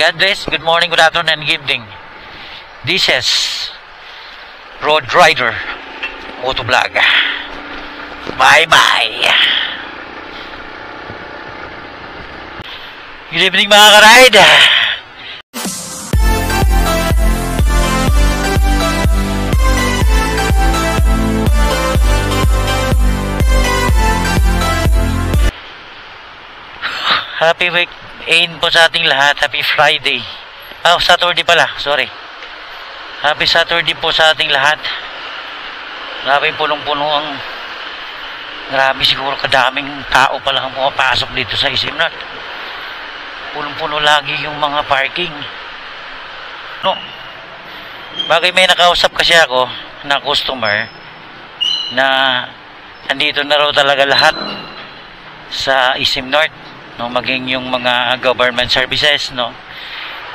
God bless. Good morning, good afternoon, and good evening. This is Road Rider Motovlog. Bye-bye. Good evening mga ka-ride. Happy weekend po sa ating lahat. Happy Friday. Saturday pala. Sorry. Happy Saturday po sa ating lahat. Grabe punong-puno ang... Grabe siguro kadaming tao pala ang pumapasok dito sa Isimnat. Punong-puno lagi yung mga parking. No. Bagay may nakausap kasi ako na customer na andito na raw talaga lahat sa Isim North, no, maging yung mga government services, no,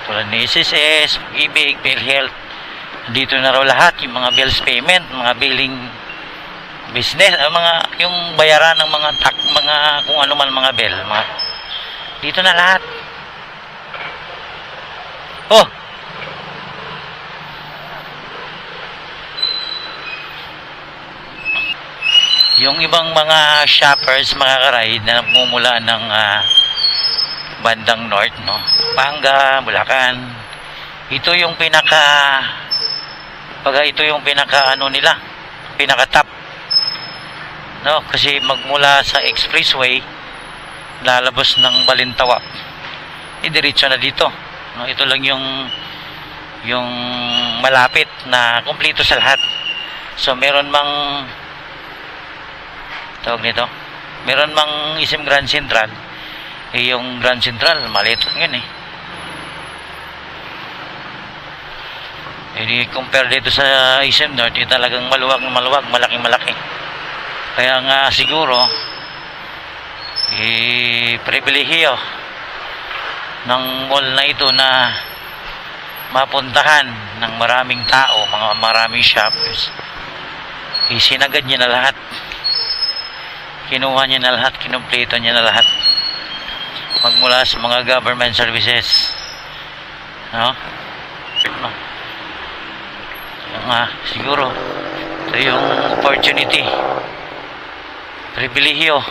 tulad ni SSS, Pag-ibig, PhilHealth, dito na raw lahat yung mga bills payment, mga billing business, mga yung bayaran ng mga mga kung ano man mga bill, mga dito na lahat. Oh, yung ibang mga shoppers, mga ka-ride na nagmumula ng bandang north, no, Pampanga, Bulacan, ito yung ito yung ano nila, pinaka top, no, kasi magmula sa expressway lalabas ng Balintawak, diretso na dito, no, ito lang yung malapit na kumpleto sa lahat. So meron mang tawag nito, meron mang Isim Grand Central, yung Grand Central maliit lang yun compare dito sa Isim North, talagang maluwag na maluwag, malaking malaki. Kaya nga siguro pribilehiyo ng mall na ito na mapuntahan ng maraming tao, maraming shoppers, sinagad niya na lahat, kinuha niya na lahat, kinumpleto niya na lahat, magmula sa mga government services, no? Siguro ito yung opportunity, pribilehiyo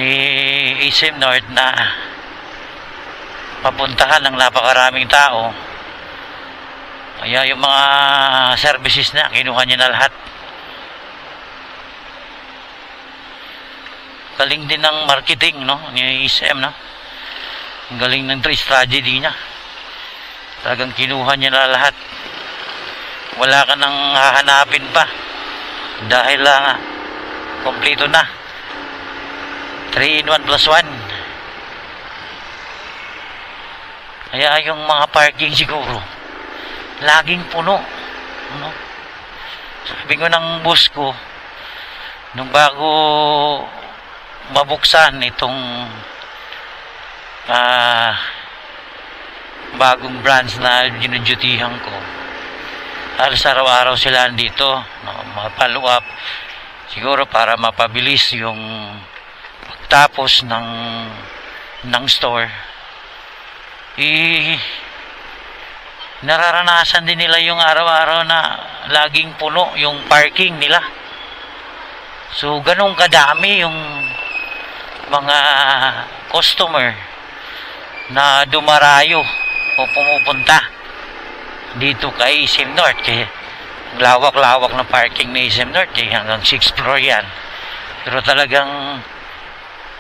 ni Isim North na papuntahan ng napakaraming tao. Kaya yung mga services na kinuha niya na lahat. Galing din ng marketing, no, ni ISM, no? Ang galing ng strategy niya. Talagang kinuha niya na lahat. Wala ka nang hahanapin pa. Dahil lang kompleto na. 3 in 1 plus 1. Kaya yung mga parking siguro laging puno, no? Sabi ko ng boss ko nung bago mabuksan itong bagong branch na ginudutihan ko, halos araw-araw sila dito, no, ma-follow up siguro para mapabilis yung pagtapos ng store. Nararanasan din nila yung araw-araw na laging puno yung parking nila. So ganun kadami yung mga customer na dumarayo o pumupunta dito kay Isim North. Kaya lawak-lawak na parking ni Isim North, hanggang 6th floor yan. Pero talagang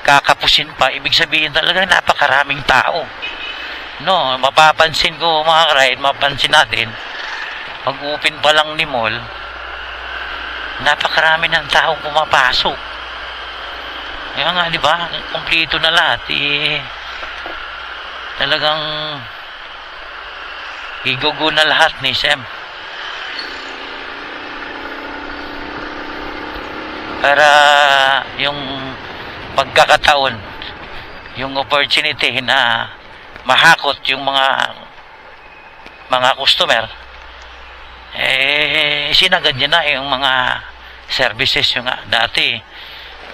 kakapusin pa, ibig sabihin talagang napakaraming tao, no? Mapapansin ko mga ka-ride, mapapansin natin pag open pa lang ni mall, napakarami ng tao pumapasok. Kaya nga, di ba, kompleto na lahat, talagang igugo na lahat ni Sam para yung pagkakataon, yung opportunity na mahakot yung mga customer, sinagad niya na yung mga services. Yung dati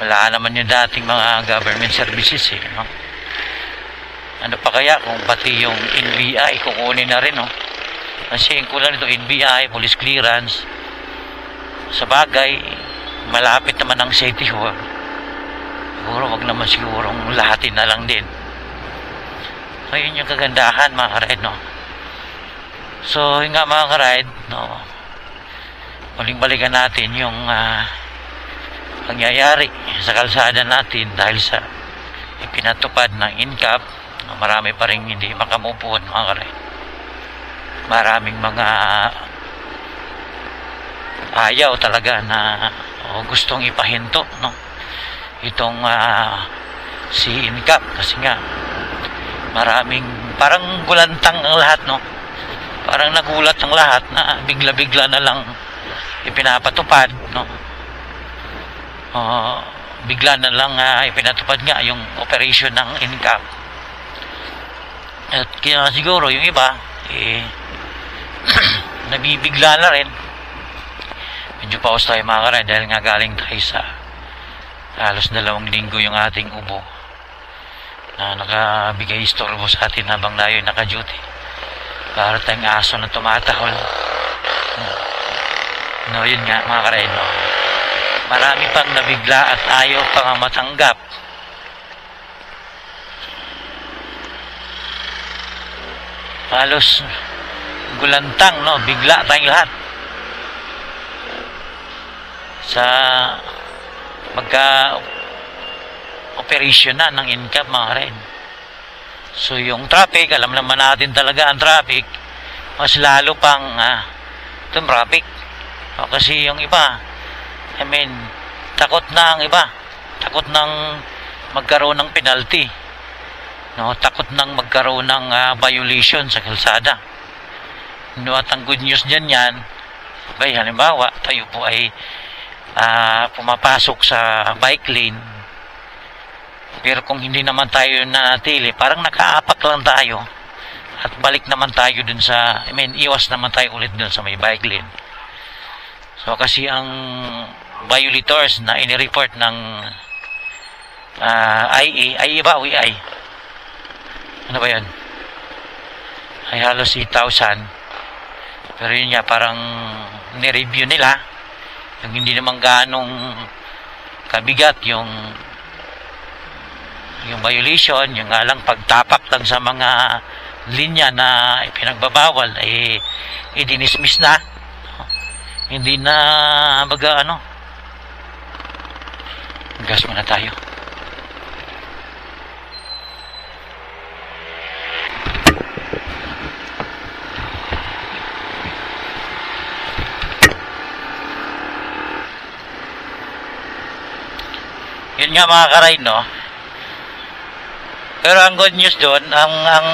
wala naman yung dating mga government services, no? Ano pa kaya kung pati yung NBI kukunin na rin, no? Kasi yung kulang nito, NBI, police clearance. Sa bagay, malapit naman ang City Hall. Siguro, wag naman sigurong lahatin na lang din. So, yun yung kagandahan, mga ka-ride, no? So, yun nga, mga ka-ride, no? Muling balikan natin yung pangyayari sa kalsada natin dahil sa ipinatupad ng INCAP. No? Marami pa rin hindi makamupon, mga ka-ride. Maraming mga ayaw talaga na gustong ipahinto, no? Itong si INCAP kasi nga maraming parang gulantang ang lahat, no? Parang nagulat ang lahat na bigla-bigla na lang ipinapatupad, no? Bigla na lang ipinatupad nga yung operation ng INCAP. At kaya siguro yung iba nabibigla na rin. Medyo pause tayo, mga ka-ride, dahil nga galing tayo sa halos 2 linggo yung ating ubo na nakabigay istorbo sa atin habang tayo naka-duty. Para tayong aso na tumatahol. No, yun nga, mga ka-ride, no? Marami pang nabigla at ayaw pang matanggap. Halos gulantang, no? Bigla tayong lahat sa magka-operation na ng INCAP, mga rin. So, yung traffic, alam naman natin talaga ang traffic, mas lalo pang itong traffic. Kasi yung iba, takot na ang iba. Takot nang magkaroon ng penalty. No, takot nang magkaroon ng violation sa kalsada. No, at ang good news dyan yan, halimbawa, tayo po ay pumapasok sa bike lane, pero kung hindi naman tayo nanatili, parang nakaapak lang tayo at balik naman tayo dun sa, iwas naman tayo ulit dun sa may bike lane. So kasi ang violators na inireport ng IE ba? UEI, ano ba yan? Ay halos 8,000, pero yun nga, parang nireview nila yung hindi naman ganong kabigat yung violation, yung nga lang pagtapak lang sa mga linya na ipinagbabawal ay idinismiss na, hindi na gas muna tayo. Yun nga, mga ka-ride, no? Pero ang good news doon, ang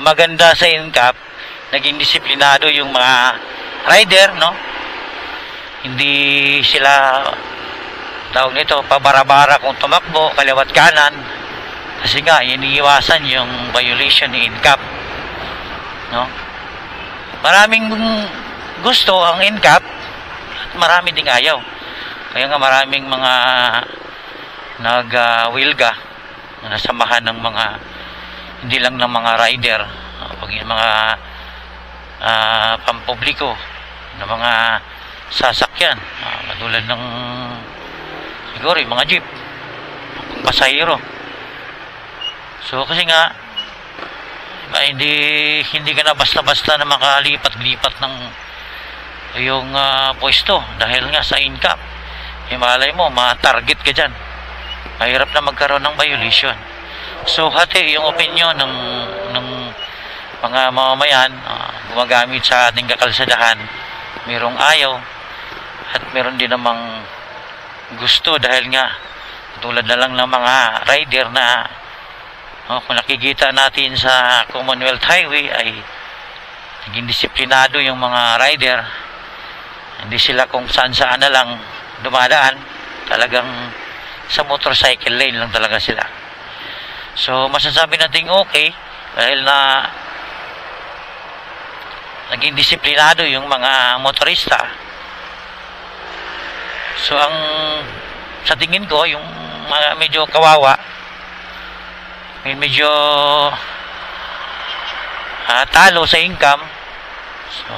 maganda sa INCAP, naging disiplinado yung mga rider, no? Hindi sila, tawag nito, pabara-bara kung tumakbo, kaliwat kanan. Kasi nga, iniiwasan yung violation ni INCAP, no? Maraming gusto ang INCAP at marami ding ayaw. Kaya nga maraming mga nag-wilga, nasamahan ng mga, hindi lang ng mga rider, pag yung mga pampubliko, ng mga sasakyan, katulad ng siguro yung mga jeep, pasahero. So kasi nga hindi ka na basta-basta na makalipat-lipat ng yung pwesto dahil nga sa INCAP. Malay mo, ma-target ka dyan. Mahirap na magkaroon ng violation. So, hati yung opinion ng mga mamamayan gumagamit sa ating kakalsadahan. Merong ayaw at meron din namang gusto dahil nga tulad na lang ng mga rider na kung nakikita natin sa Commonwealth Highway ay naging disiplinado yung mga rider. Hindi sila kung saan-saan na lang dumadaan, talagang sa motorcycle lane lang talaga sila. So masasabi natin okay dahil na naging disiplinado yung mga motorista. So ang sa tingin ko yung medyo kawawa medyo talo sa income. So,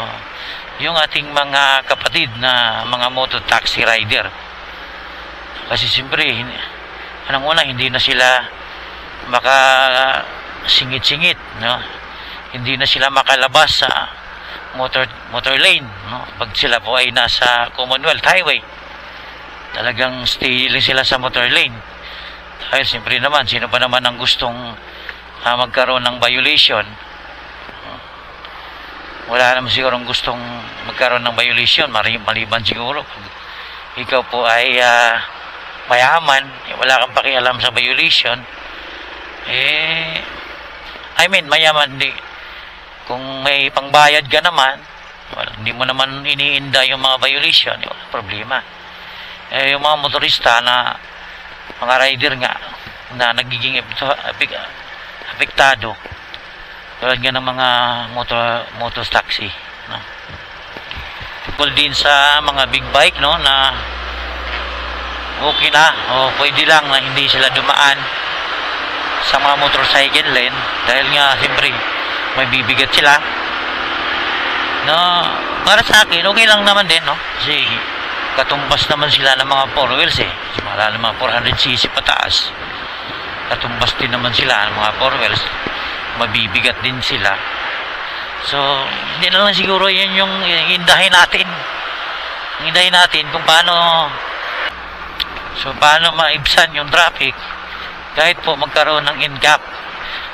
yung ating mga kapatid na mga moto taxi rider, kasi siyempre anong una, hindi na sila makasingit-singit, no? Hindi na sila makalabas sa motor lane, no? Pag sila po ay nasa Commonwealth Highway, talagang stay lang sila sa motor lane. Dahil siyempre naman, sino pa naman ang gustong magkaroon ng violation? Wala naman sigurong gustong magkaroon ng violation, maliban siguro pag ikaw po ay mayaman, wala kang pakialam sa violation. Mayaman, hindi. Kung may pangbayad ka naman, hindi mo naman iniinda yung mga violation, wala problema. Yung mga motorista na mga rider nga na nagiging apektado, tulad nga ng mga motor taxi, no? Tungkol din sa mga big bike, no, na okay na o pwede lang na hindi sila dumaan sa mga motorcycle lane dahil nga siyempre may bibigat sila, no. Para sa akin okay lang naman din, no, kasi katumbas naman sila ng mga 4 wheels mga 400cc pataas, katumbas din naman sila ng mga 4 wheels, mabibigat din sila. So hindi na lang siguro yan yung indahin natin kung paano maibsan yung traffic kahit po magkaroon ng NCAP.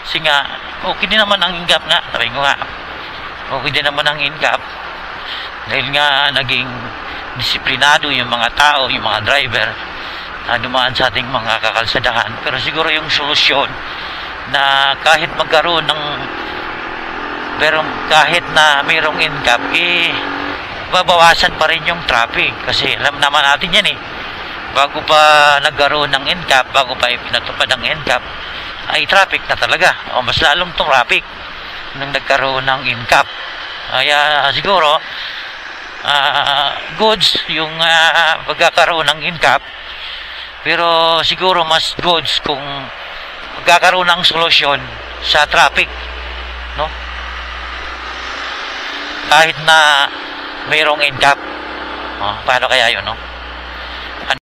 Kasi nga okay din naman ang NCAP nga, sabi ko nga, okay din naman ang NCAP dahil nga naging disiplinado yung mga tao, yung mga driver na dumaan sa ating mga kakalsadahan. Pero siguro yung solusyon na kahit magkaroon ng kahit na mayroong NCAP, babawasan pa rin yung traffic. Kasi alam naman natin yan bago pa nagkaroon ng NCAP, bago pa ipinatupad ang NCAP, ay traffic na talaga, o mas lalong traffic nung nagkaroon ng NCAP. Kaya siguro goods yung pagkakaroon ng NCAP, pero siguro mas goods kung magkakaroon ng solusyon sa traffic, no? Kahit na mayroong NCAP, paano kaya yun, no?